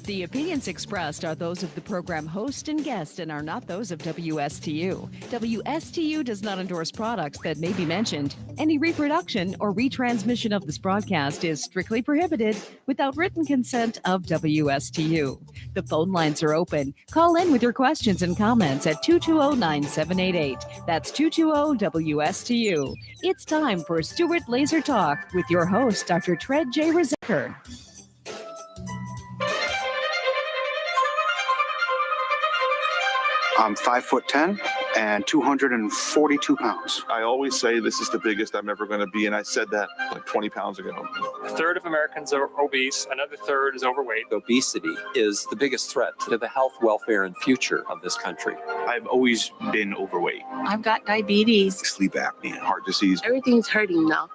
The opinions expressed are those of the program host and guest and are not those of WSTU. WSTU does not endorse products that may be mentioned. Any reproduction or retransmission of this broadcast is strictly prohibited without written consent of WSTU. The phone lines are open. Call in with your questions and comments at 220-9788. That's 220-WSTU. It's time for Stewart Laser Talk with your host, Dr. Tred J. Rizecker. I'm 5'10" and 242 pounds. I always say this is the biggest I'm ever going to be, and I said that like 20 pounds ago. A third of Americans are obese, another third is overweight. Obesity is the biggest threat to the health, welfare, and future of this country. I've always been overweight. I've got diabetes, Sleep apnea, heart disease. everything's hurting now.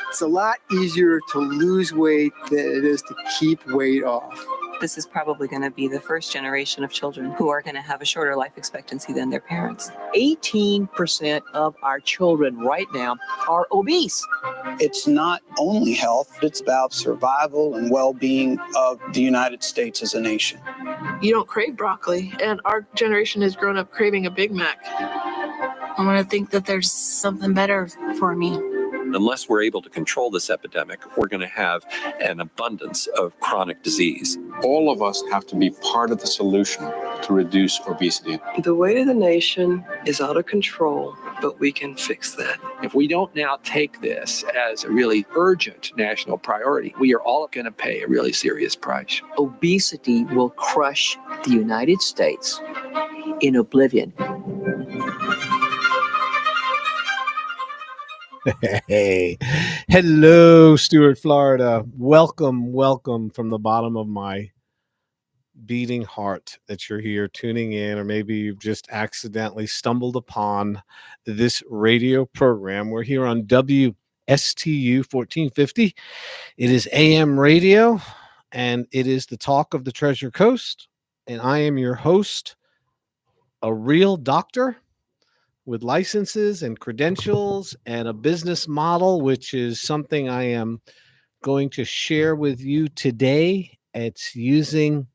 It's a lot easier to lose weight than it is to keep weight off. This is probably going to be the first generation of children who are going to have a shorter life expectancy than their parents. 18% of our children right now are obese. It's not only health, it's about survival and well-being of the United States as a nation. You don't crave broccoli, and our generation has grown up craving a Big Mac. I want to think that there's something better for me. Unless we're able to control this epidemic, we're going to have an abundance of chronic disease. All of us have to be part of the solution to reduce obesity. The weight of the nation is out of control, but we can fix that. If we don't now take this as a really urgent national priority, we are all going to pay a really serious price. Obesity will crush the United States in oblivion. Hey, hello, Stuart, Florida. Welcome from the bottom of my beating heart that you're here tuning in, or maybe you've just accidentally stumbled upon this radio program. We're here on WSTU 1450. It is AM radio, and it is the talk of the Treasure Coast, and I am your host, a real doctor with licenses and credentials and a business model, which is something I am going to share with you today. It's using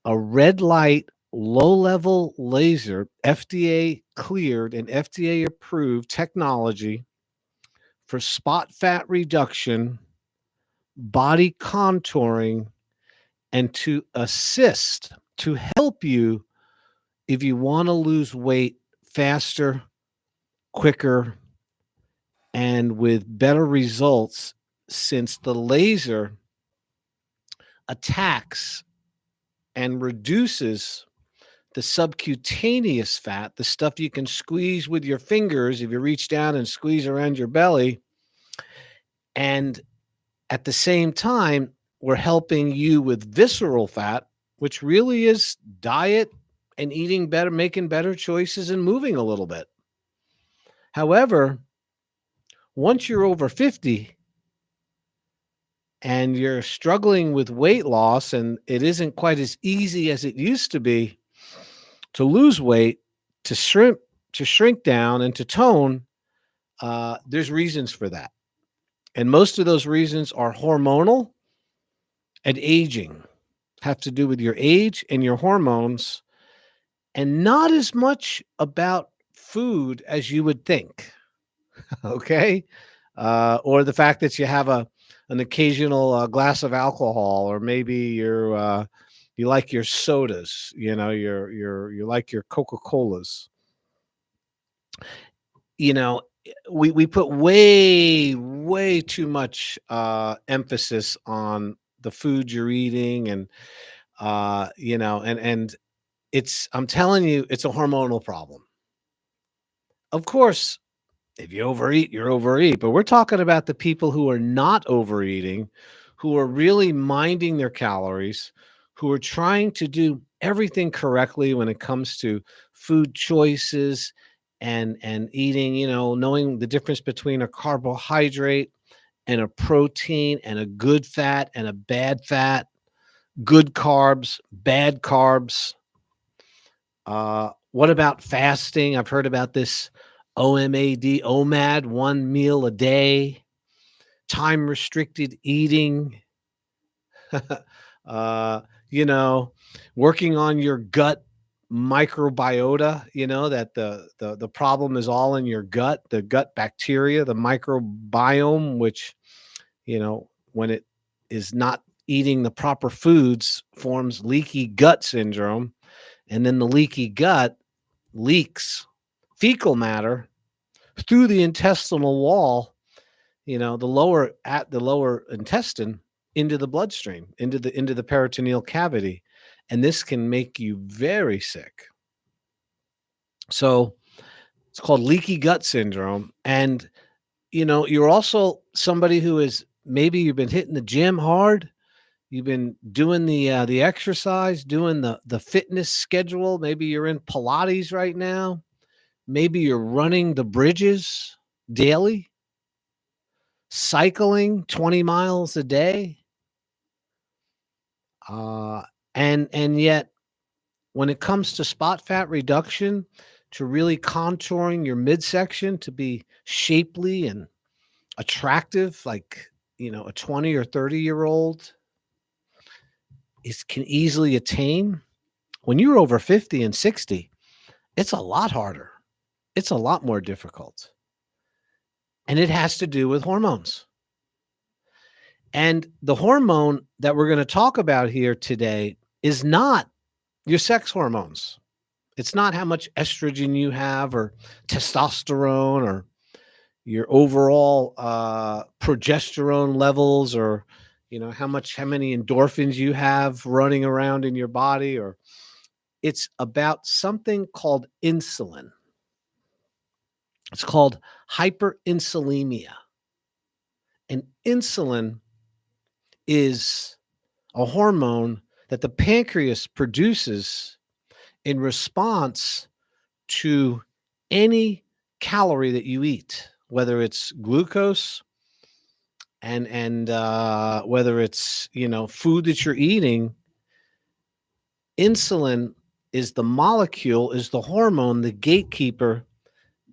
a red light, low-level laser, FDA cleared and FDA approved technology for spot fat reduction, body contouring, and to assist, to help you if you want to lose weight faster, quicker, and with better results, since the laser attacks and reduces the subcutaneous fat, the stuff you can squeeze with your fingers if you reach down and squeeze around your belly. And at the same time, we're helping you with visceral fat, which really is diet and eating better, making better choices and moving a little bit. However, once you're over 50 and you're struggling with weight loss, and it isn't quite as easy as it used to be to lose weight, to shrink down and to tone, there's reasons for that. And most of those reasons are hormonal and aging, have to do with your age and your hormones, and not as much about food as you would think, okay? Or the fact that you have an occasional glass of alcohol, or maybe you like your sodas, you like your Coca-Colas. We put way too much emphasis on the food you're eating, and and I'm telling you, it's a hormonal problem. Of course, if you overeat, you're overeat. But we're talking about the people who are not overeating, who are really minding their calories, who are trying to do everything correctly when it comes to food choices and eating, knowing the difference between a carbohydrate and a protein and a good fat and a bad fat, good carbs, bad carbs. What about fasting? I've heard about this OMAD, 1 meal a day, time restricted eating, working on your gut microbiota, that the problem is all in your gut, the gut bacteria, the microbiome, which, when it is not eating the proper foods, forms leaky gut syndrome. And then the leaky gut leaks fecal matter through the intestinal wall, the lower intestine, into the bloodstream, into the peritoneal cavity. And this can make you very sick. So it's called leaky gut syndrome. And, you're also somebody who is, maybe you've been hitting the gym hard. You've been doing the exercise, doing the fitness schedule. Maybe you're in Pilates right now. Maybe you're running the bridges daily, cycling 20 miles a day. And yet, when it comes to spot fat reduction, to really contouring your midsection to be shapely and attractive, like, a 20 or 30-year-old can easily attain. When you're over 50 and 60, it's a lot harder. It's a lot more difficult. And it has to do with hormones. And the hormone that we're going to talk about here today is not your sex hormones. It's not how much estrogen you have or testosterone or your overall progesterone levels, or how many endorphins you have running around in your body. Or it's about something called insulin. It's called hyperinsulinemia. And insulin is a hormone that the pancreas produces in response to any calorie that you eat, whether it's glucose and whether it's, food that you're eating. Insulin is the molecule, is the hormone, the gatekeeper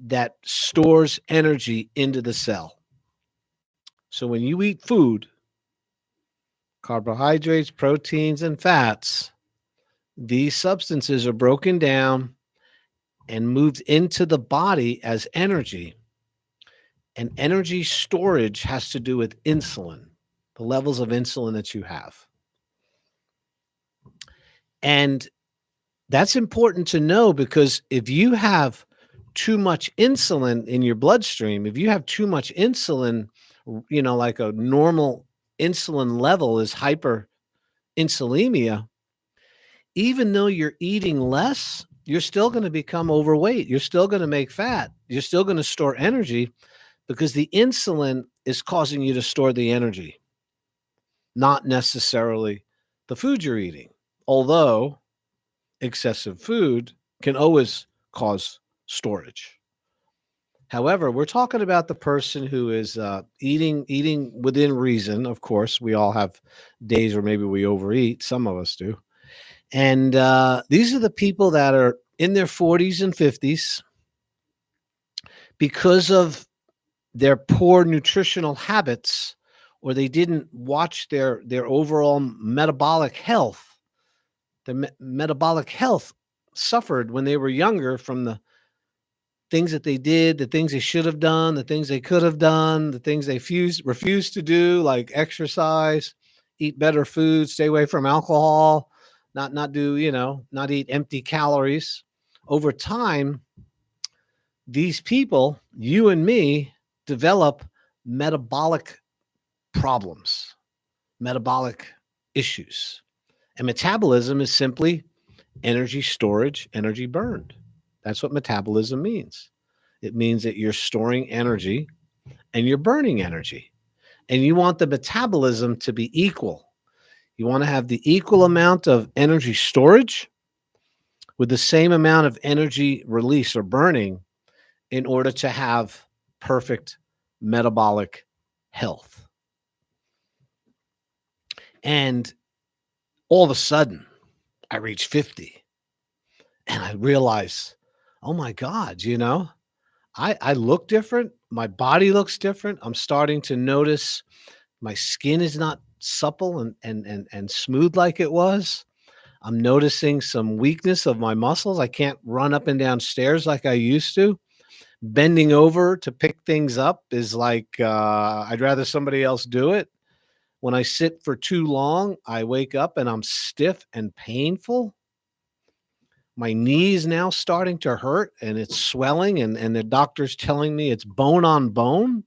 that stores energy into the cell. So when you eat food, carbohydrates, proteins, and fats, these substances are broken down and moved into the body as energy. And energy storage has to do with insulin, the levels of insulin that you have. And that's important to know, because if you have too much insulin in your bloodstream, if you have too much insulin, like a normal insulin level is hyperinsulinemia, even though you're eating less, you're still going to become overweight. You're still going to make fat. You're still going to store energy, because the insulin is causing you to store the energy, not necessarily the food you're eating. Although excessive food can always cause storage. However, we're talking about the person who is eating within reason. Of course, we all have days where maybe we overeat. Some of us do. And these are the people that are in their 40s and 50s because of their poor nutritional habits, or they didn't watch their overall metabolic health. The metabolic health suffered when they were younger from the things that they did, the things they should have done, the things they could have done, the things they refused to do, like exercise, eat better food, stay away from alcohol, not eat empty calories. Over time, these people, you and me, develop metabolic problems, metabolic issues. And metabolism is simply energy storage, energy burned. That's what metabolism means. It means that you're storing energy and you're burning energy. And you want the metabolism to be equal. You want to have the equal amount of energy storage with the same amount of energy release or burning in order to have perfect metabolic health. And all of a sudden, I reach 50 and I realize, oh my God, I look different. My body looks different. I'm starting to notice my skin is not supple and smooth like it was. I'm noticing some weakness of my muscles. I can't run up and down stairs like I used to. Bending over to pick things up is like I'd rather somebody else do it. When I sit for too long, I wake up and I'm stiff and painful. My knee is now starting to hurt and it's swelling, and the doctor's telling me it's bone on bone.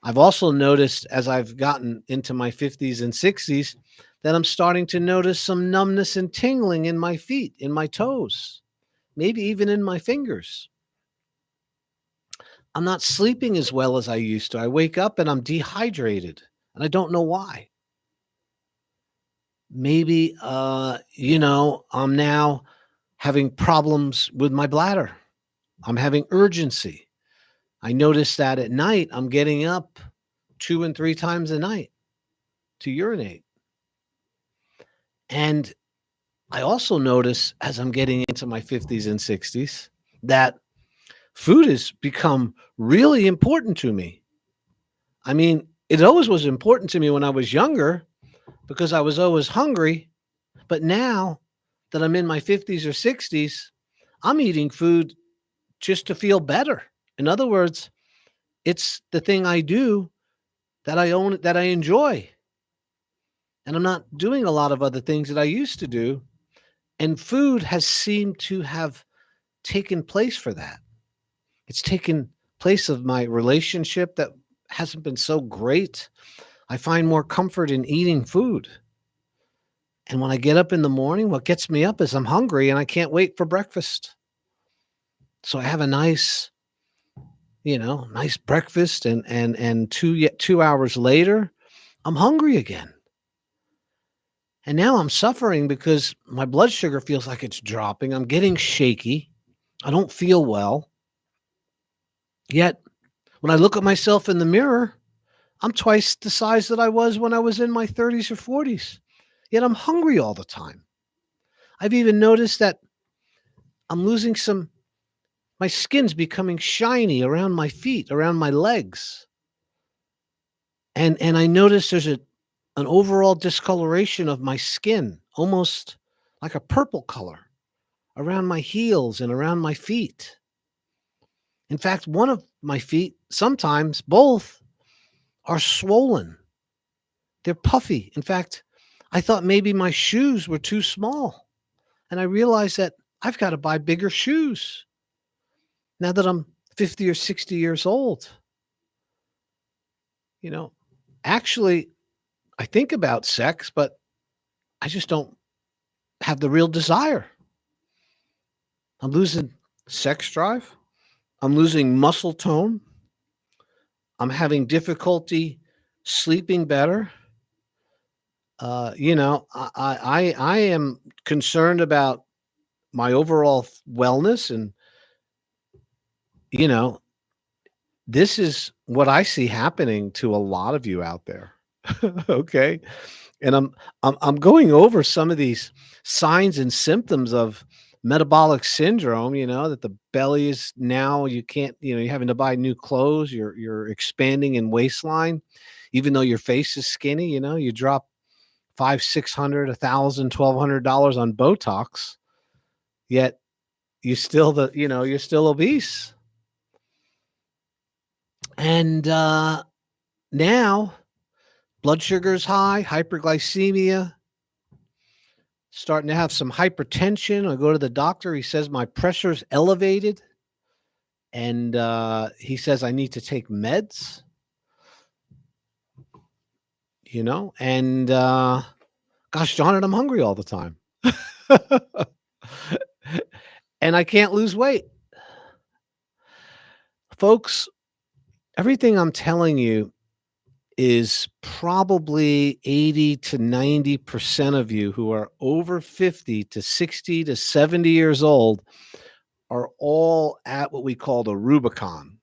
I've also noticed as I've gotten into my 50s and 60s that I'm starting to notice some numbness and tingling in my feet, in my toes, maybe even in my fingers. I'm not sleeping as well as I used to. I wake up and I'm dehydrated and I don't know why. Maybe, I'm now having problems with my bladder. I'm having urgency. I notice that at night I'm getting up 2 and 3 times a night to urinate. And I also notice as I'm getting into my 50s and 60s that food has become really important to me. I mean, it always was important to me when I was younger because I was always hungry. But now that I'm in my 50s or 60s, I'm eating food just to feel better. In other words, it's the thing I do that I own, that I enjoy. And I'm not doing a lot of other things that I used to do. And food has seemed to have taken place for that. It's taken place of my relationship that hasn't been so great. I find more comfort in eating food. And when I get up in the morning, what gets me up is I'm hungry and I can't wait for breakfast. So I have a nice breakfast, and 2 hours later, I'm hungry again. And now I'm suffering because my blood sugar feels like it's dropping. I'm getting shaky. I don't feel well. Yet, when I look at myself in the mirror, I'm twice the size that I was when I was in my 30s or 40s. Yet I'm hungry all the time. I've even noticed that I'm losing my skin's becoming shiny around my feet, around my legs. And I notice there's an overall discoloration of my skin, almost like a purple color around my heels and around my feet. In fact, one of my feet, sometimes both, are swollen. They're puffy. In fact, I thought maybe my shoes were too small. And I realized that I've got to buy bigger shoes now that I'm 50 or 60 years old. Actually, I think about sex, but I just don't have the real desire. I'm losing sex drive. I'm losing muscle tone. I'm having difficulty sleeping better. I am concerned about my overall wellness, and this is what I see happening to a lot of you out there. Okay, and I'm going over some of these signs and symptoms of metabolic syndrome. That the belly is now, you can't, you're having to buy new clothes. You're expanding in waistline, even though your face is skinny. You drop $500, $600, $1,000, $1,200 on Botox, yet you're still obese. And now blood sugar is high, hyperglycemia, starting to have some hypertension. I go to the doctor. He says my pressure's elevated, and he says I need to take meds. And gosh darn it, I'm hungry all the time. And I can't lose weight. Folks, everything I'm telling you is probably 80 to 90% of you who are over 50 to 60 to 70 years old are all at what we call the Rubicon.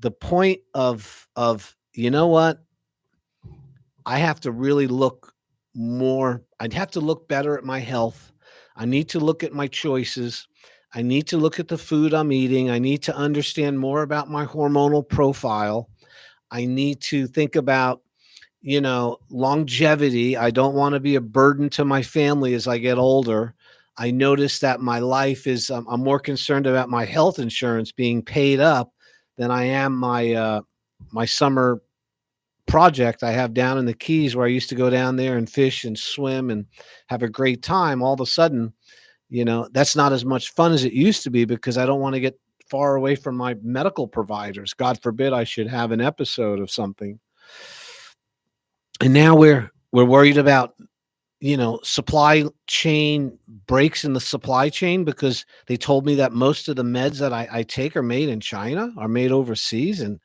The point of you know what? I have to really look more. I'd have to look better at my health. I need to look at my choices. I need to look at the food I'm eating. I need to understand more about my hormonal profile. I need to think about, longevity. I don't want to be a burden to my family as I get older. I notice that my life is, I'm more concerned about my health insurance being paid up than I am my summer project I have down in the Keys, where I used to go down there and fish and swim and have a great time. All of a sudden, that's not as much fun as it used to be, because I don't want to get far away from my medical providers. God forbid I should have an episode of something. And now we're worried about, supply chain breaks in the supply chain, because they told me that most of the meds that I take are made in China, are made overseas. And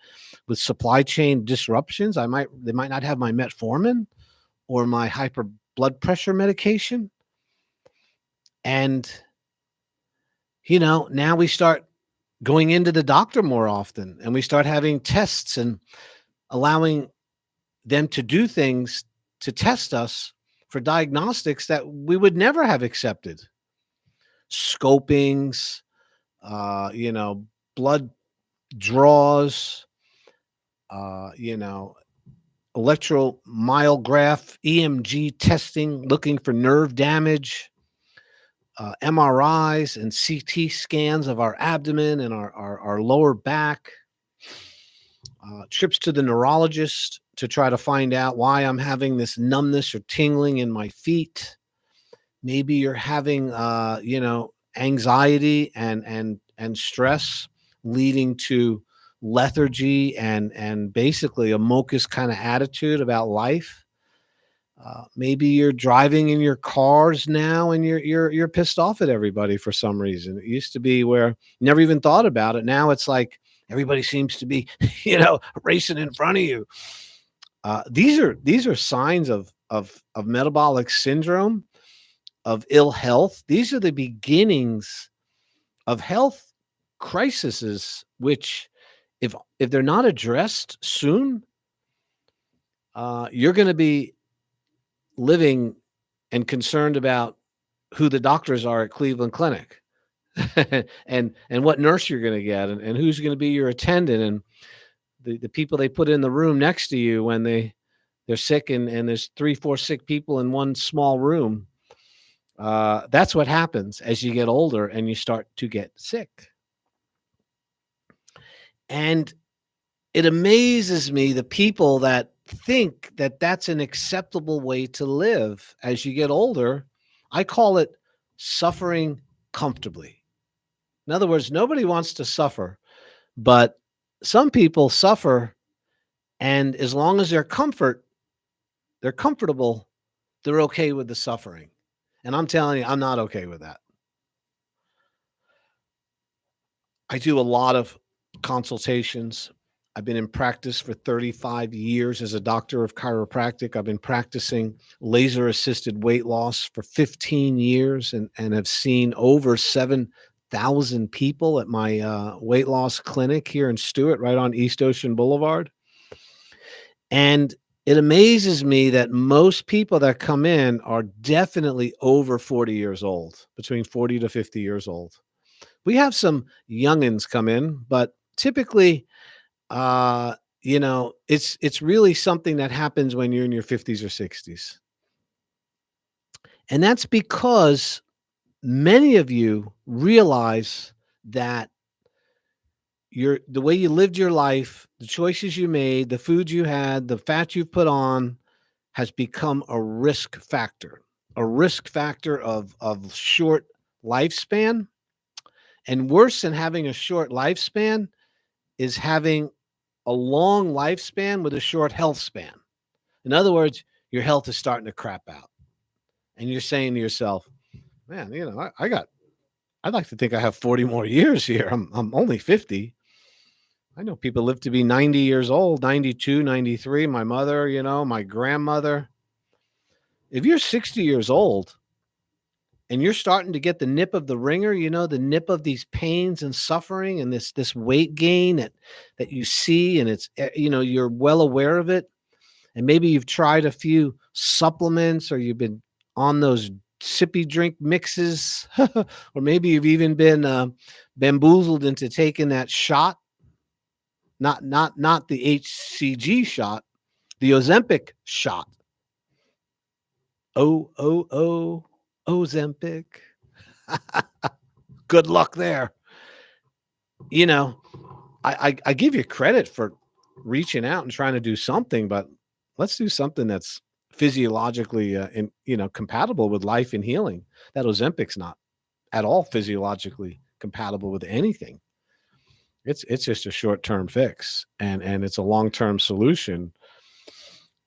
with supply chain disruptions, they might not have my metformin or my hyper blood pressure medication. And, now we start going into the doctor more often, and we start having tests and allowing them to do things to test us for diagnostics that we would never have accepted. Scopings, blood draws, electromyograph, EMG testing, looking for nerve damage, MRIs and CT scans of our abdomen and our lower back, trips to the neurologist to try to find out why I'm having this numbness or tingling in my feet. Maybe you're having, anxiety and stress leading to lethargy and basically a Mocha's kind of attitude about life. Maybe you're driving in your cars now and you're pissed off at everybody for some reason. It used to be where you never even thought about it. Now it's like everybody seems to be, racing in front of you. These are signs of metabolic syndrome, of ill health. These are the beginnings of health crises, which if they're not addressed soon, you're going to be living and concerned about who the doctors are at Cleveland Clinic and what nurse you're going to get and who's going to be your attendant and the people they put in the room next to you when they're sick and there's 3-4 sick people in one small room. That's what happens as you get older and you start to get sick. And it amazes me, the people that think that that's an acceptable way to live as you get older. I call it suffering comfortably. In other words, nobody wants to suffer, but some people suffer, and as long as they're comfortable, they're okay with the suffering. And I'm telling you, I'm not okay with that. I do a lot of consultations. I've been in practice for 35 years as a doctor of chiropractic. I've been practicing laser-assisted weight loss for 15 years and have seen over 7,000 people at my weight loss clinic here in Stewart, right on East Ocean Boulevard. And it amazes me that most people that come in are definitely over 40 years old, between 40 to 50 years old. We have some youngins come in, but typically, it's really something that happens when you're in your 50s or 60s. And that's because many of you realize that the way you lived your life, the choices you made, the food you had, the fat you've put on has become a risk factor of short lifespan. And worse than having a short lifespan is having a long lifespan with a short health span. In other words, your health is starting to crap out. And you're saying to yourself, man, I'd like to think I have 40 more years here. I'm only 50. I know people live to be 90 years old, 92, 93. My mother, my grandmother. If you're 60 years old and you're starting to get the nip of the ringer, the nip of these pains and suffering and this weight gain that you see, and it's, you're well aware of it. And maybe you've tried a few supplements, or you've been on those sippy drink mixes, or maybe you've even been bamboozled into taking that shot, not the HCG shot, The Ozempic shot. Ozempic. Good luck there. You know, I give you credit for reaching out and trying to do something, but let's do something that's physiologically compatible with life and healing. That Ozempic's not at all physiologically compatible with anything. It's just a short-term fix, and it's a long-term solution.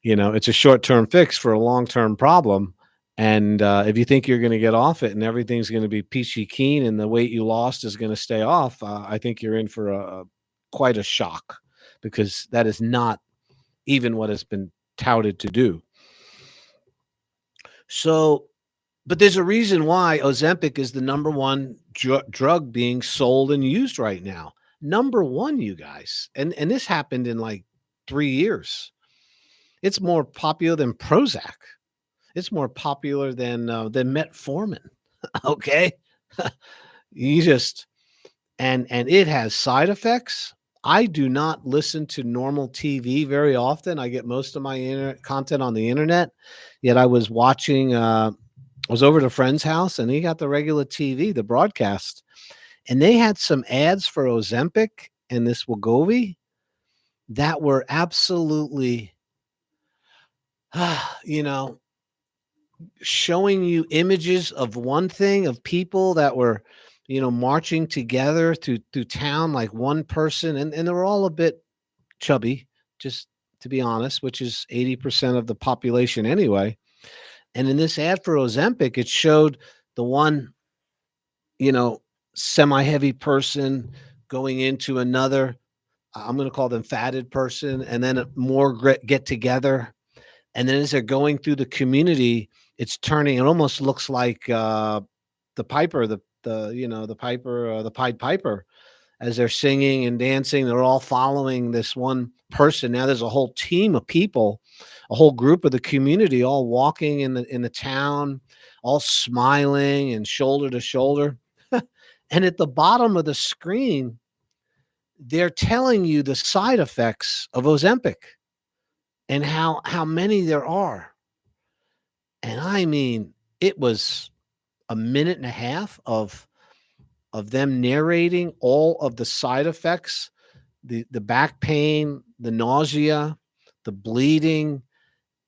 It's a short-term fix for a long-term problem. And if you think you're going to get off it and everything's going to be peachy keen and the weight you lost is going to stay off, I think you're in for quite a shock, because that is not even what has been touted to do. So, but there's a reason why Ozempic is the number one drug being sold and used right now. Number one, you guys. And this happened in like 3 years. It's more popular than Prozac. It's more popular than metformin. Okay. You just, and it has side effects. I do not listen to normal TV very often. I get most of my content on the internet. Yet I was watching, I was over at a friend's house and he got the regular TV, the broadcast, and they had some ads for Ozempic and this Wegovy that were absolutely, showing you images of one thing, of people that were, marching together through town like one person, and they were all a bit chubby, just to be honest, which is 80% of the population anyway. And in this ad for Ozempic, it showed the one, semi-heavy person going into another, I'm going to call them fatted person, and then more get together. And then as they're going through the community, it's turning, it almost looks like the Piper, the Pied Piper, as they're singing and dancing. They're all following this one person. Now there's a whole team of people, a whole group of the community, all walking in the town, all smiling and shoulder to shoulder. And at the bottom of the screen, they're telling you the side effects of Ozempic and how many there are. And I mean, it was a minute and a half of them narrating all of the side effects, the back pain, the nausea, the bleeding.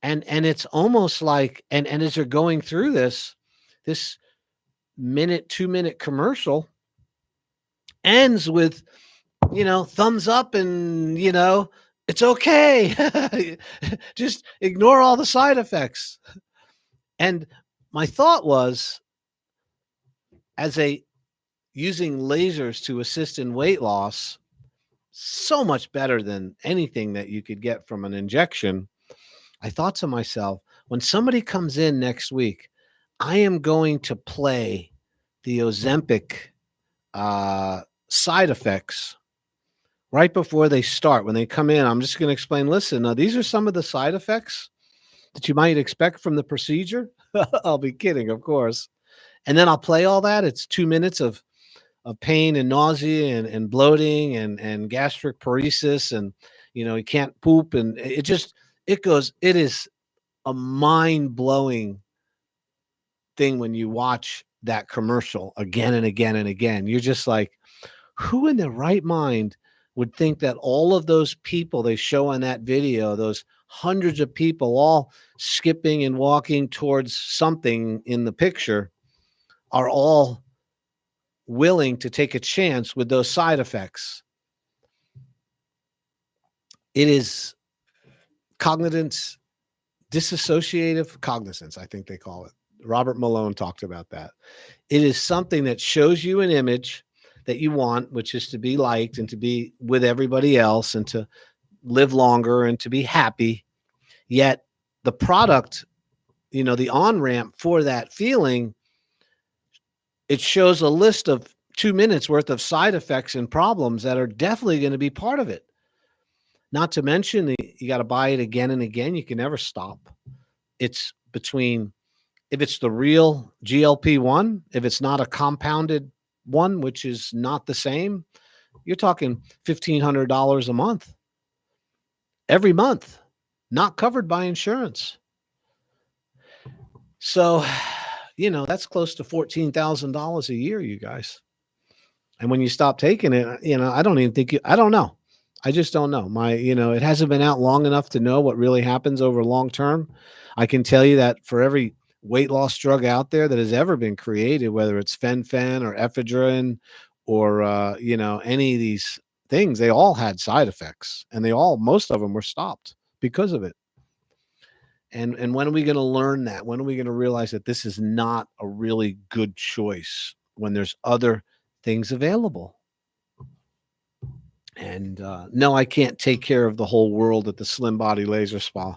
And it's almost like, and as they're going through this 2-minute commercial ends with, thumbs up and, it's okay. Just ignore all the side effects. And my thought was, using lasers to assist in weight loss, so much better than anything that you could get from an injection. I thought to myself, when somebody comes in next week, I am going to play the Ozempic side effects right before they start. When they come in, I'm just going to explain, listen, these are some of the side effects that you might expect from the procedure. I'll be kidding, of course. And then I'll play all that. It's 2 minutes of pain and nausea and bloating and gastric paresis, and you can't poop, and it is a mind-blowing thing when you watch that commercial again and again and again. You're just like, who in their right mind would think that all of those people they show on that video, those hundreds of people all skipping and walking towards something in the picture, are all willing to take a chance with those side effects? It is cognizance, dissociative cognizance, I think they call it. Robert Malone talked about that. It is something that shows you an image that you want, which is to be liked and to be with everybody else and to live longer and to be happy. Yet the product, the on-ramp for that feeling, it shows a list of 2 minutes worth of side effects and problems that are definitely going to be part of it. Not to mention, you got to buy it again and again. You can never stop. It's between, if it's the real GLP-1, if it's not a compounded one, which is not the same, you're talking $1,500 a month. Every month. not covered by insurance. So, that's close to $14,000 a year, you guys. And when you stop taking it, I don't even think I don't know. I just don't know. It hasn't been out long enough to know what really happens over long term. I can tell you that for every weight loss drug out there that has ever been created, whether it's fen-phen or ephedrine or, any of these things, they all had side effects, and most of them were stopped because of it. And when are we going to learn that? When are we going to realize that this is not a really good choice when there's other things available? And no, I can't take care of the whole world at the Slim Body Laser Spa.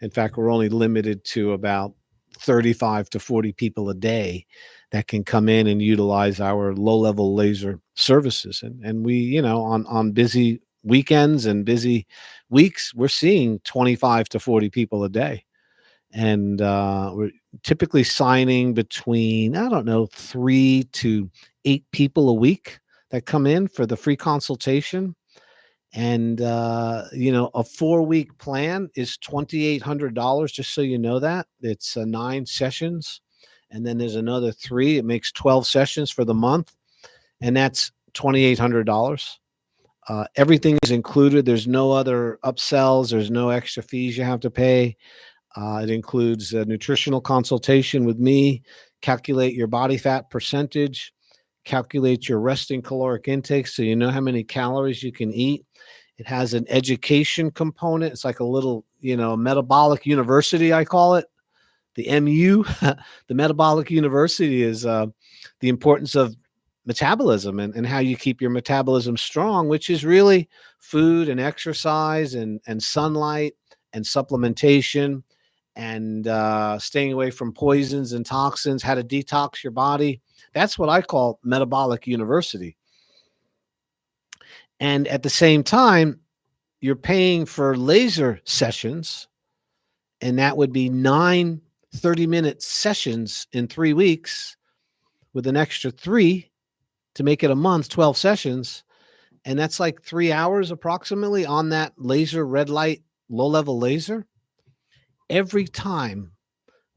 In fact, we're only limited to about 35 to 40 people a day that can come in and utilize our low-level laser services. And we, on busy weekends and busy weeks, we're seeing 25 to 40 people a day. And we're typically signing between, 3 to 8 people a week that come in for the free consultation. And, a 4-week plan is $2,800, just so you know that. It's 9 sessions. And then there's another 3. It makes 12 sessions for the month. And that's $2,800. Everything is included. There's no other upsells. There's no extra fees you have to pay. It includes a nutritional consultation with me, calculate your body fat percentage, calculate your resting caloric intake so you know how many calories you can eat. It has an education component. It's like a little, metabolic university, I call it. The MU, the metabolic university, is the importance of metabolism and how you keep your metabolism strong, which is really food and exercise and sunlight and supplementation and staying away from poisons and toxins, how to detox your body. That's what I call metabolic university. And at the same time, you're paying for laser sessions, and that would be 9 30-minute sessions in 3 weeks with an extra 3 to make it a month, 12 sessions. And that's like 3 hours approximately on that laser, red light, low-level laser. Every time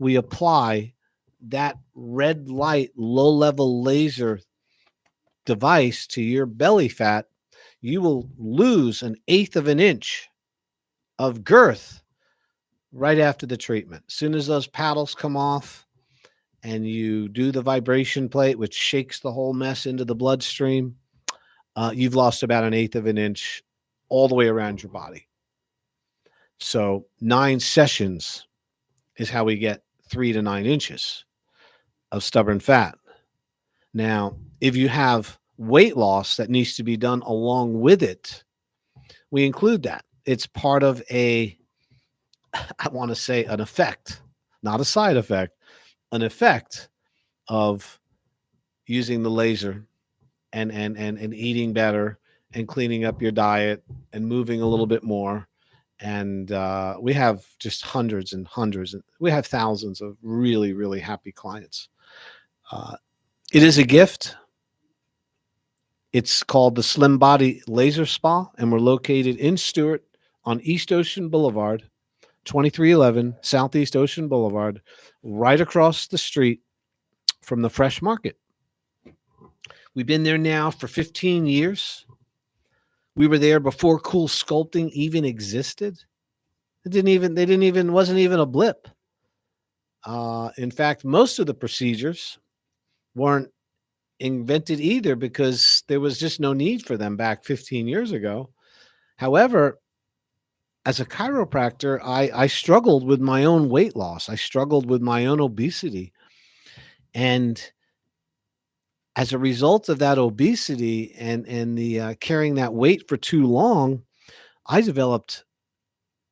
we apply that red light, low-level laser device to your belly fat, you will lose 1/8 of an inch of girth right after the treatment. As soon as those paddles come off and you do the vibration plate, which shakes the whole mess into the bloodstream, you've lost about 1/8 of an inch all the way around your body. So 9 sessions is how we get 3 to 9 inches of stubborn fat. Now, if you have weight loss that needs to be done along with it, we include that. It's part of I want to say an effect, not a side effect, an effect of using the laser and eating better and cleaning up your diet and moving a little bit more. And we have just hundreds and hundreds, and we have thousands of really, really happy clients. It is a gift. It's called the Slim Body Laser Spa, and we're located in Stuart on East Ocean Boulevard, 2311 Southeast Ocean Boulevard, right across the street from the Fresh Market. We've been there now for 15 years. We were there before Cool Sculpting even existed. Wasn't even a blip. In fact, most of the procedures weren't invented either because there was just no need for them back 15 years ago. However, as a chiropractor, I struggled with my own weight loss. I struggled with my own obesity. And as a result of that obesity and the carrying that weight for too long, I developed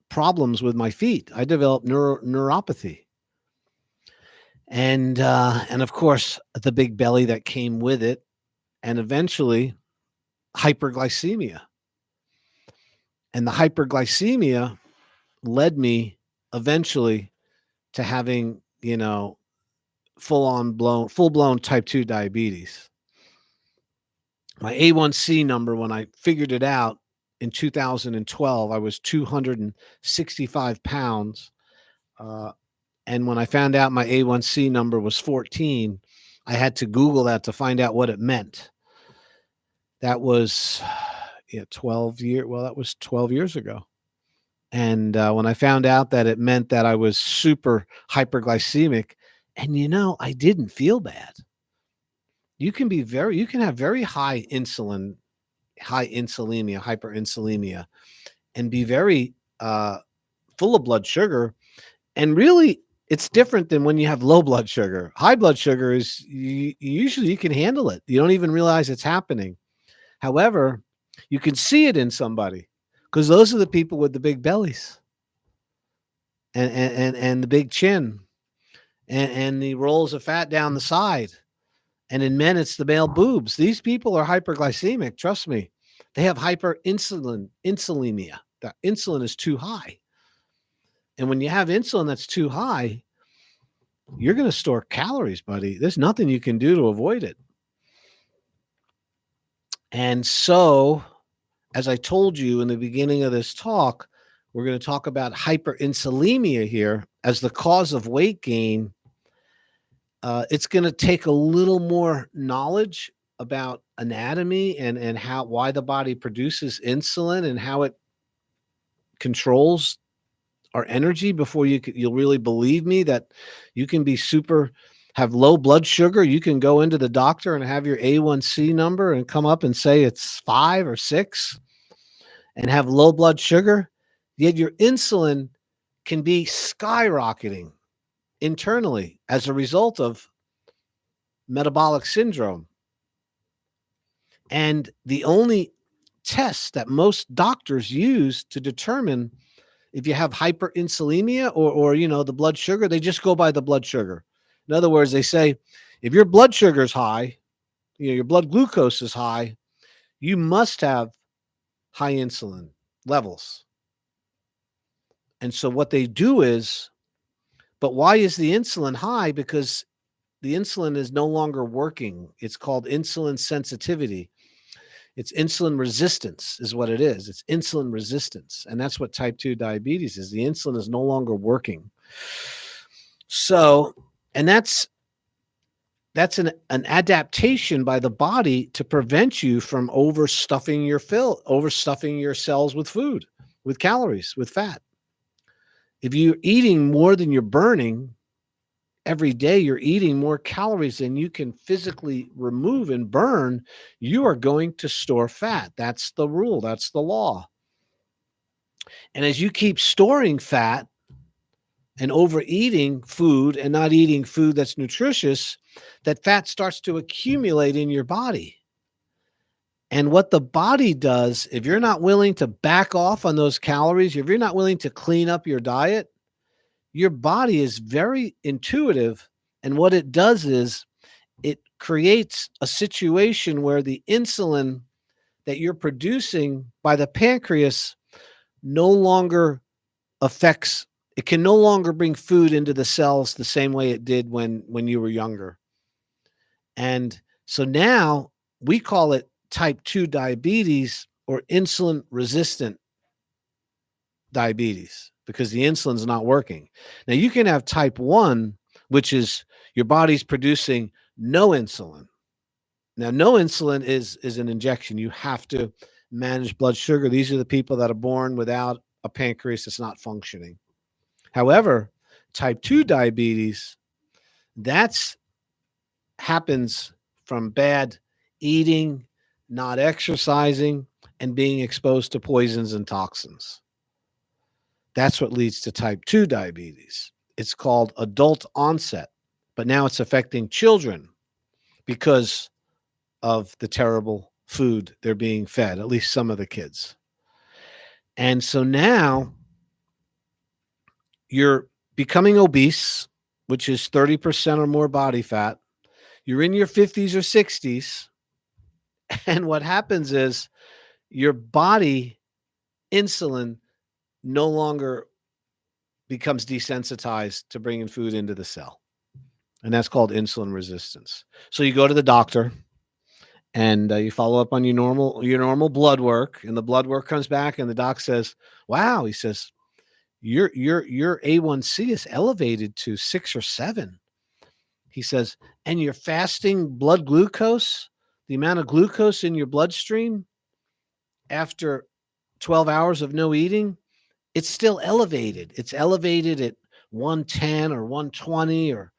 problems with my feet. I developed neuropathy. And of course, the big belly that came with it, and eventually hyperglycemia. And the hyperglycemia led me eventually to having, full-blown type 2 diabetes. My A1C number, when I figured it out, in 2012, I was 265 pounds. And when I found out my A1C number was 14, I had to Google that to find out what it meant. That was 12 years. Well, that was 12 years ago. And when I found out that it meant that I was super hyperglycemic, and I didn't feel bad. You can have very high insulinemia, hyperinsulinemia, and be very full of blood sugar. And really, it's different than when you have low blood sugar. High blood sugar is usually you can handle it. You don't even realize it's happening. However, you can see it in somebody because those are the people with the big bellies and the big chin and the rolls of fat down the side. And in men, it's the male boobs. These people are hyperglycemic. Trust me. They have insulinemia. The insulin is too high. And when you have insulin that's too high, you're going to store calories, buddy. There's nothing you can do to avoid it. And so, as I told you in the beginning of this talk, we're going to talk about hyperinsulinemia here as the cause of weight gain. It's going to take a little more knowledge about anatomy and why the body produces insulin and how it controls our energy before you'll really believe me that you can be have low blood sugar. You can go into the doctor and have your A1C number and come up and say it's 5 or 6 and have low blood sugar, yet your insulin can be skyrocketing internally as a result of metabolic syndrome. And the only test that most doctors use to determine if you have hyperinsulinemia or the blood sugar, they just go by the blood sugar. In other words, they say, if your blood sugar is high, your blood glucose is high, you must have high insulin levels. And so what they do is, but why is the insulin high? Because the insulin is no longer working. It's called insulin sensitivity. It's insulin resistance is what it is. It's insulin resistance. And that's what type 2 diabetes is. The insulin is no longer working. So, and that's an adaptation by the body to prevent you from overstuffing your cells with food, with calories, with fat. If you're eating more than you're burning, every day you're eating more calories than you can physically remove and burn, you are going to store fat. That's the rule. That's the law. And as you keep storing fat and overeating food and not eating food that's nutritious, that fat starts to accumulate in your body. And what the body does, if you're not willing to back off on those calories, if you're not willing to clean up your diet, your body is very intuitive. And what it does is it creates a situation where the insulin that you're producing by the pancreas no longer it can no longer bring food into the cells the same way it did when you were younger. And so now we call it type 2 diabetes or insulin resistant diabetes because the insulin's not working. Now you can have type 1, which is your body's producing no insulin. Now, no insulin is an injection. You have to manage blood sugar. These are the people that are born without a pancreas that's not functioning. However, type 2 diabetes, that's happens from bad eating, not exercising, and being exposed to poisons and toxins. That's what leads to type 2 diabetes. It's called adult onset, but now it's affecting children because of the terrible food they're being fed, at least some of the kids. And so now you're becoming obese, which is 30% or more body fat. You're in your 50s or 60s. And what happens is your body insulin no longer becomes desensitized to bringing food into the cell. And that's called insulin resistance. So you go to the doctor and you follow up on your normal blood work, and the blood work comes back, and the doc says, "Wow," he says, "your A1C is elevated to 6 or 7." He says, "And your fasting blood glucose, the amount of glucose in your bloodstream after 12 hours of no eating, it's still elevated. It's elevated at 110 or 120 or,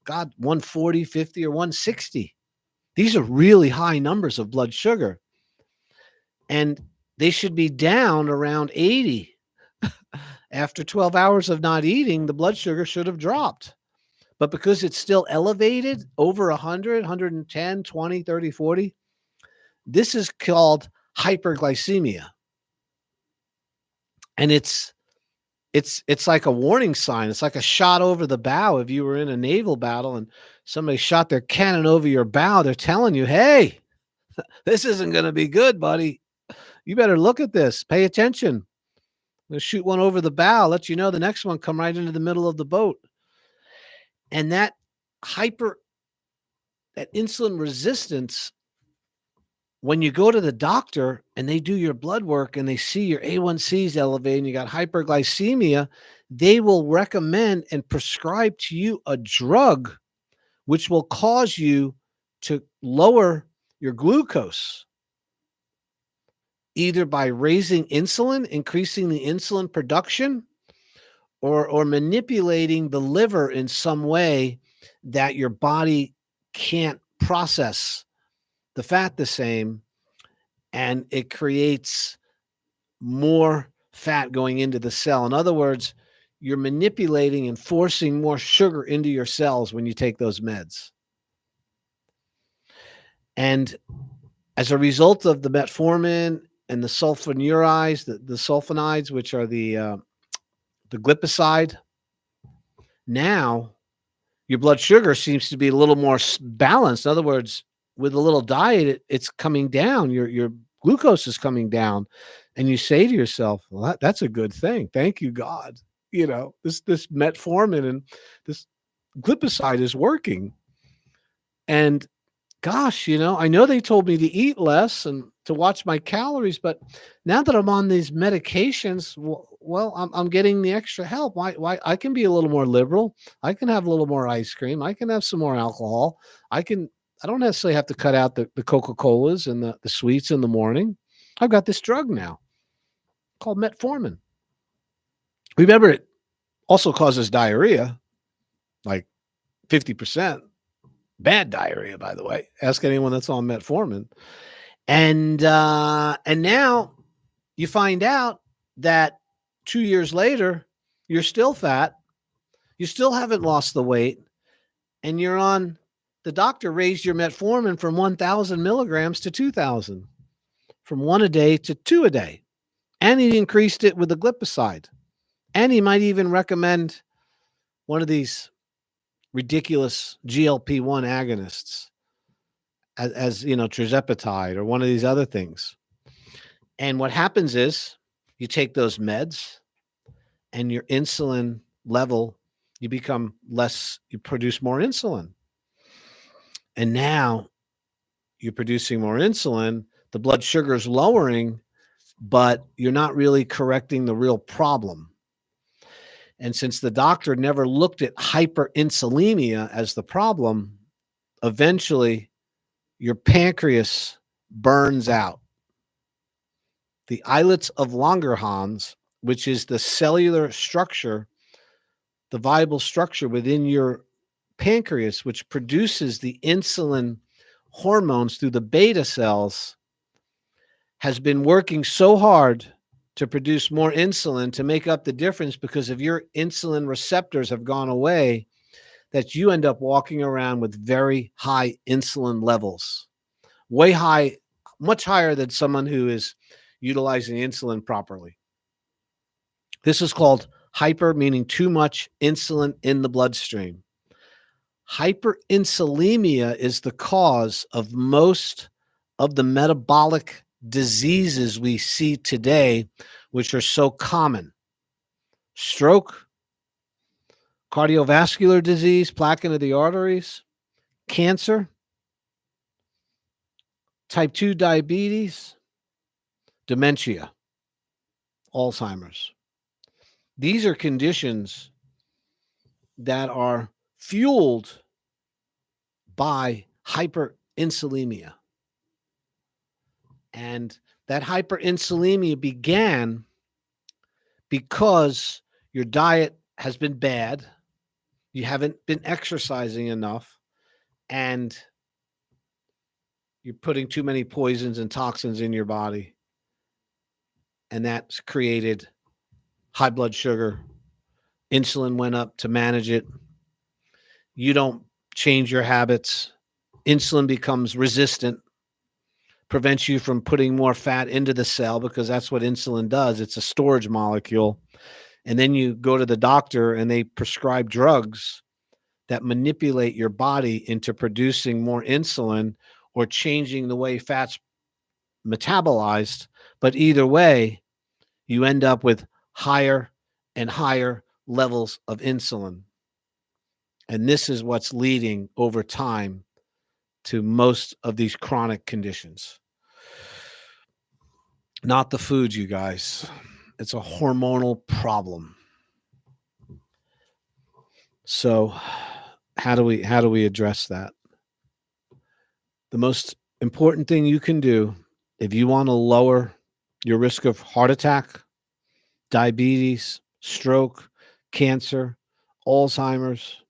God, 140, 50, or 160. These are really high numbers of blood sugar. And they should be down around 80. After 12 hours of not eating, the blood sugar should have dropped. But because it's still elevated over 100, 110, 20, 30, 40, this is called hyperglycemia. And it's like a warning sign. It's like a shot over the bow. If you were in a naval battle and somebody shot their cannon over your bow, they're telling you, "Hey, this isn't going to be good, buddy. You better look at this. Pay attention. I'm going to shoot one over the bow, let you know the next one come right into the middle of the boat." And that insulin resistance, when you go to the doctor and they do your blood work and they see your A1C is elevated and you got hyperglycemia, they will recommend and prescribe to you a drug which will cause you to lower your glucose, either by raising insulin, increasing the insulin production, or manipulating the liver in some way that your body can't process the fat the same, and it creates more fat going into the cell. In other words, you're manipulating and forcing more sugar into your cells when you take those meds. And as a result of the metformin and the sulfonylureas, the sulfonides, which are the glipizide, now your blood sugar seems to be a little more balanced. In other words, with a little diet, it's coming down. Your glucose is coming down, and you say to yourself, "Well, that's a good thing. Thank you, God. This metformin and this glipizide is working." And gosh, I know they told me to eat less and to watch my calories, but now that I'm on these medications, well, I'm getting the extra help. Why I can be a little more liberal. I can have a little more ice cream. I can have some more alcohol. I don't necessarily have to cut out the Coca-Colas and the sweets in the morning. I've got this drug now called metformin. Remember, it also causes diarrhea, like 50%. Bad diarrhea, by the way. Ask anyone that's on metformin. And now you find out that 2 years later, you're still fat. You still haven't lost the weight. And the doctor raised your metformin from 1,000 milligrams to 2,000, from 1 a day to 2 a day. And he increased it with the glipizide. And he might even recommend one of these ridiculous GLP-1 agonists as tirzepatide or one of these other things. And what happens is you take those meds and your insulin level, you become less, you produce more insulin. And now you're producing more insulin, the blood sugar is lowering, but you're not really correcting the real problem. And since the doctor never looked at hyperinsulinemia as the problem, eventually your pancreas burns out. The islets of Langerhans, which is the cellular structure, the viable structure within your pancreas, which produces the insulin hormones through the beta cells, has been working so hard to produce more insulin to make up the difference, because if your insulin receptors have gone away, that you end up walking around with very high insulin levels, way high, much higher than someone who is utilizing insulin properly. This is called hyper, meaning too much insulin in the bloodstream. Hyperinsulinemia is the cause of most of the metabolic diseases we see today, which are so common. Stroke, cardiovascular disease, plaque into the arteries, cancer, type 2 diabetes, dementia, Alzheimer's. These are conditions that are fueled by hyperinsulinemia. And that hyperinsulinemia began because your diet has been bad, you haven't been exercising enough, and you're putting too many poisons and toxins in your body. And that's created high blood sugar. Insulin went up to manage it. You don't change your habits. Insulin becomes resistant, prevents you from putting more fat into the cell because that's what insulin does. It's a storage molecule. And then you go to the doctor and they prescribe drugs that manipulate your body into producing more insulin or changing the way fat's metabolized. But either way, you end up with higher and higher levels of insulin. And this is what's leading over time to most of these chronic conditions. Not the food, you guys. It's a hormonal problem. So how do we address that? The most important thing you can do if you want to lower your risk of heart attack, diabetes, stroke, cancer, Alzheimer's,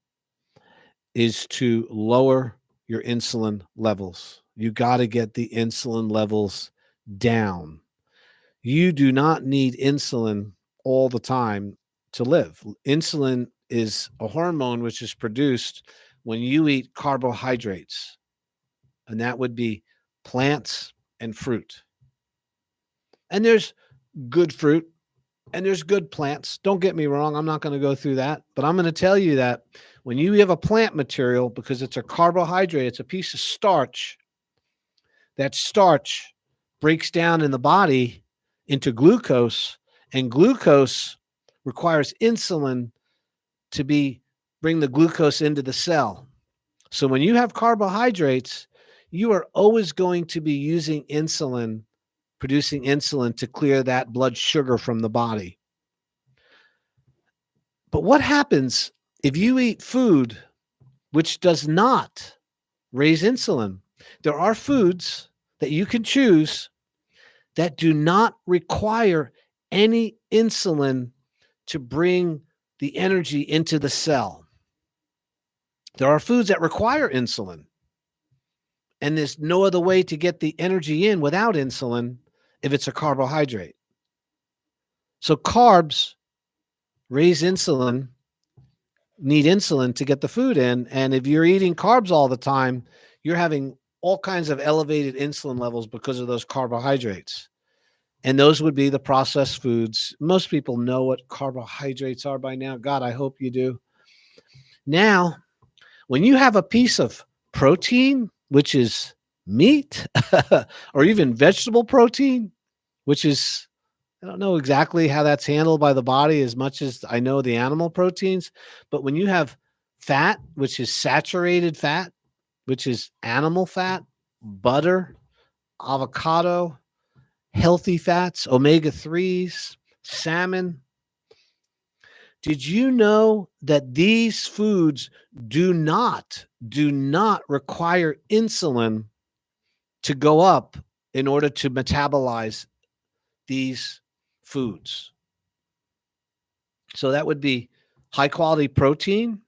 is to lower your insulin levels. You got to get the insulin levels down. You do not need insulin all the time to live. Insulin is a hormone which is produced when you eat carbohydrates, and that would be plants and fruit. And there's good fruit and there's good plants. Don't get me wrong. I'm not going to go through that, but I'm going to tell you that when you have a plant material, because it's a carbohydrate, it's a piece of starch, that starch breaks down in the body into glucose, and glucose requires insulin to bring the glucose into the cell. So when you have carbohydrates, you are always going to be using insulin, producing insulin to clear that blood sugar from the body. But what happens if you eat food which does not raise insulin? There are foods that you can choose that do not require any insulin to bring the energy into the cell. There are foods that require insulin, and there's no other way to get the energy in without insulin if it's a carbohydrate. So carbs raise insulin, need insulin to get the food in, and if you're eating carbs all the time, you're having all kinds of elevated insulin levels because of those carbohydrates. And those would be the processed foods. Most people know what carbohydrates are by now. God, I hope you do. Now, when you have a piece of protein, which is meat, or even vegetable protein, which is, I don't know exactly how that's handled by the body as much as I know the animal proteins. But when you have fat, which is saturated fat, which is animal fat, butter, avocado, healthy fats, omega-3s, salmon. Did you know that these foods do not require insulin to go up in order to metabolize these foods? So that would be high quality protein,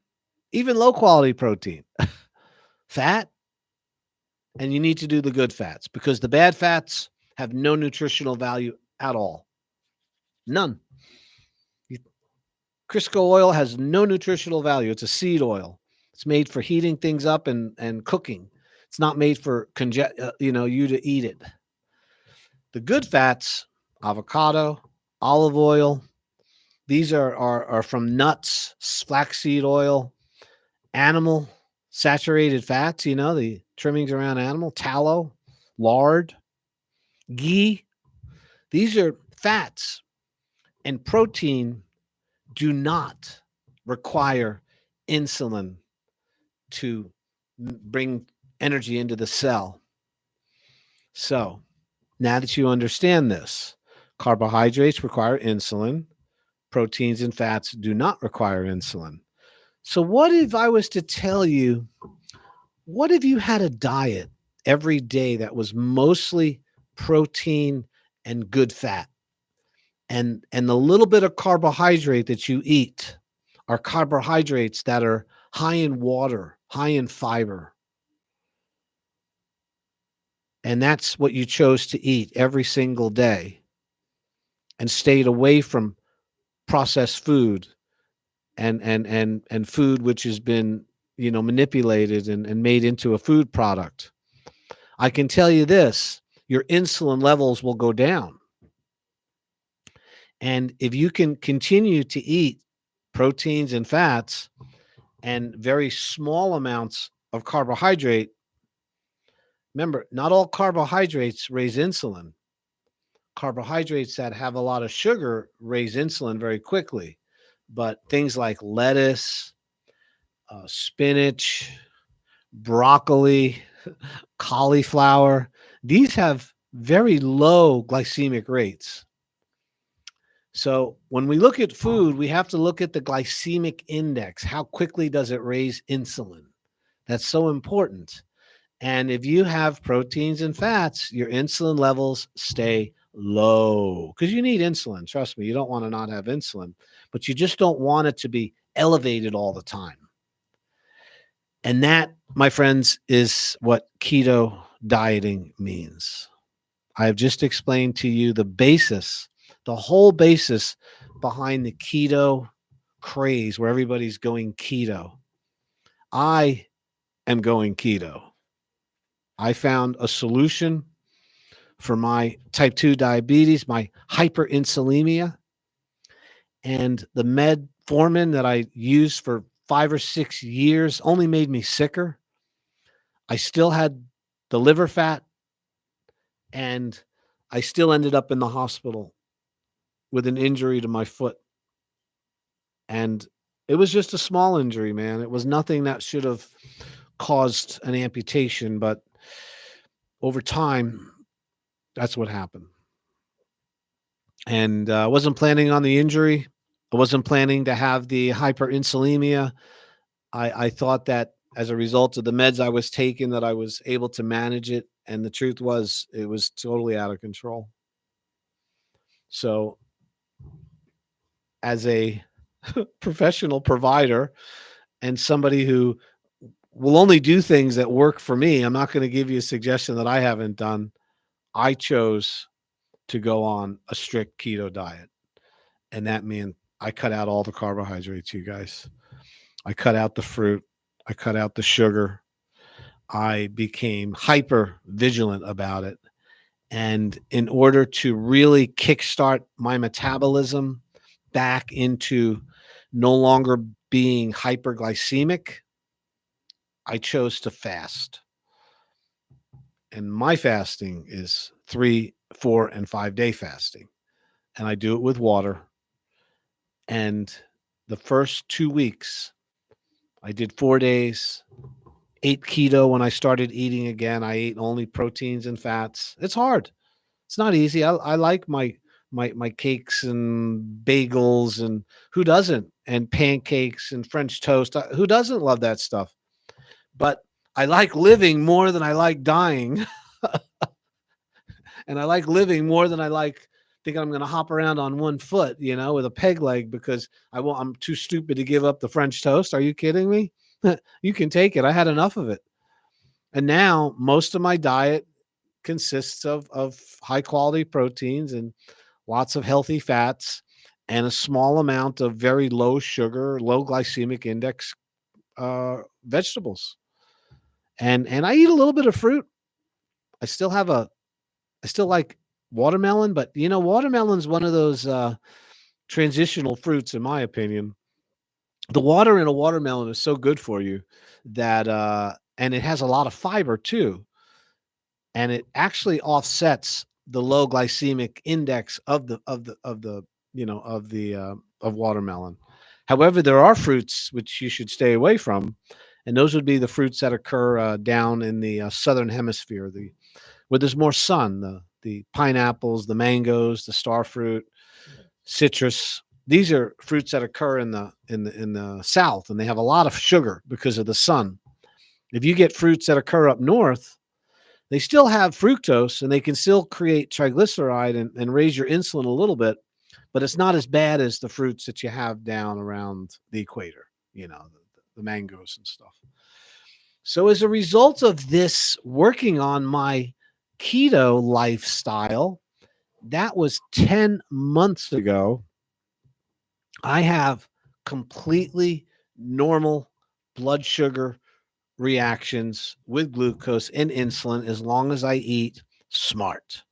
even low quality protein, fat, and you need to do the good fats because the bad fats have no nutritional value at all. None. Crisco oil has no nutritional value. It's a seed oil. It's made for heating things up and cooking. It's not made for you to eat it. The good fats, avocado, olive oil, these are from nuts, flaxseed oil, animal saturated fats, the trimmings around animal, tallow, lard, ghee. These are fats, and protein do not require insulin to bring energy into the cell. So now that you understand this, carbohydrates require insulin, proteins and fats do not require insulin. So, what if I was to tell you, what if you had a diet every day that was mostly protein and good fat? And the little bit of carbohydrate that you eat are carbohydrates that are high in water, high in fiber. And that's what you chose to eat every single day and stayed away from processed food and food which has been, manipulated and made into a food product. I can tell you this, your insulin levels will go down. And if you can continue to eat proteins and fats and very small amounts of carbohydrate, remember, not all carbohydrates raise insulin. Carbohydrates that have a lot of sugar raise insulin very quickly. But things like lettuce, spinach, broccoli, cauliflower, these have very low glycemic rates. So when we look at food, we have to look at the glycemic index. How quickly does it raise insulin? That's so important. And if you have proteins and fats, your insulin levels stay low because you need insulin. Trust me, you don't want to not have insulin, but you just don't want it to be elevated all the time. And that, my friends, is what keto dieting means. I have just explained to you the basis, the whole basis behind the keto craze where everybody's going keto. I am going keto. I found a solution for my type 2 diabetes, my hyperinsulinemia, and the metformin that I used for 5 or 6 years only made me sicker. I still had the liver fat, and I still ended up in the hospital with an injury to my foot. And it was just a small injury, man. It was nothing that should have caused an amputation, but over time, that's what happened. And I wasn't planning on the injury. I wasn't planning to have the hyperinsulinemia. I thought that as a result of the meds I was taking that I was able to manage it. And the truth was, it was totally out of control. So as a professional provider and somebody who will only do things that work for me, I'm not going to give you a suggestion that I haven't done. I chose to go on a strict keto diet. And that meant I cut out all the carbohydrates, you guys. I cut out the fruit. I cut out the sugar. I became hyper vigilant about it. And in order to really kickstart my metabolism back into no longer being hyperglycemic, I chose to fast. And my fasting is 3, 4, and 5 day fasting. And I do it with water. And the first 2 weeks, I did 4 days, ate keto. When I started eating again, I ate only proteins and fats. It's hard. It's not easy. I like my cakes and bagels, and who doesn't? And pancakes and French toast. Who doesn't love that stuff? But I like living more than I like dying. And I like living more than I like thinking I'm going to hop around on one foot, with a peg leg because I'm too stupid to give up the French toast. Are you kidding me? You can take it. I had enough of it. And now most of my diet consists of high quality proteins and lots of healthy fats and a small amount of very low sugar, low glycemic index vegetables. And I eat a little bit of fruit. I still like watermelon, but watermelon's one of those transitional fruits, in my opinion. The water in a watermelon is so good for you that and it has a lot of fiber too. And it actually offsets the low glycemic index of watermelon. However, there are fruits which you should stay away from, And those would be the fruits that occur down in the southern hemisphere, where there's more sun, the pineapples, the mangoes, the star fruit, citrus. These are fruits that occur in the south, and they have a lot of sugar because of the sun. If you get fruits that occur up north, they still have fructose and they can still create triglyceride and raise your insulin a little bit, but it's not as bad as the fruits that you have down around the equator, the mangoes and stuff. So as a result of this working on my keto lifestyle, that was 10 months ago, I have completely normal blood sugar reactions with glucose and insulin as long as I eat smart.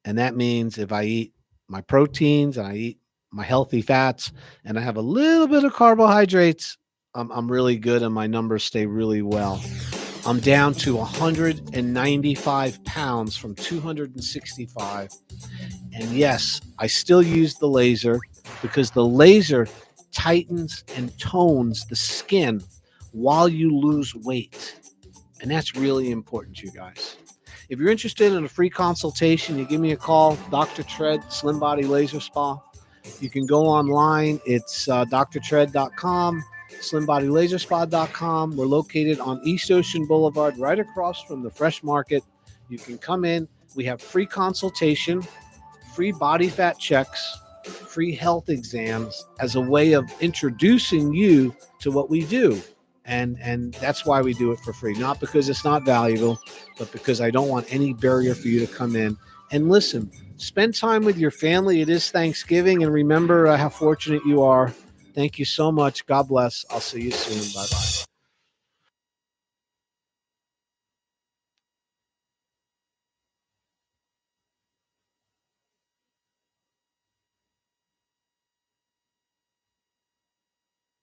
And that means if I eat my proteins and I eat my healthy fats and I have a little bit of carbohydrates, I'm really good and my numbers stay really well. I'm down to 195 pounds from 265. And yes, I still use the laser because the laser tightens and tones the skin while you lose weight. And that's really important, you guys. If you're interested in a free consultation, you give me a call, Dr. Tread, Slim Body Laser Spa. You can go online. It's drtread.com, slimbodylaserspa.com. We're located on East Ocean Boulevard, right across from the Fresh Market. You can come in. We have free consultation, free body fat checks, free health exams as a way of introducing you to what we do. And that's why we do it for free. Not because it's not valuable, but because I don't want any barrier for you to come in. And listen, spend time with your family. It is Thanksgiving. And remember how fortunate you are. Thank you so much. God bless. I'll see you soon. Bye-bye.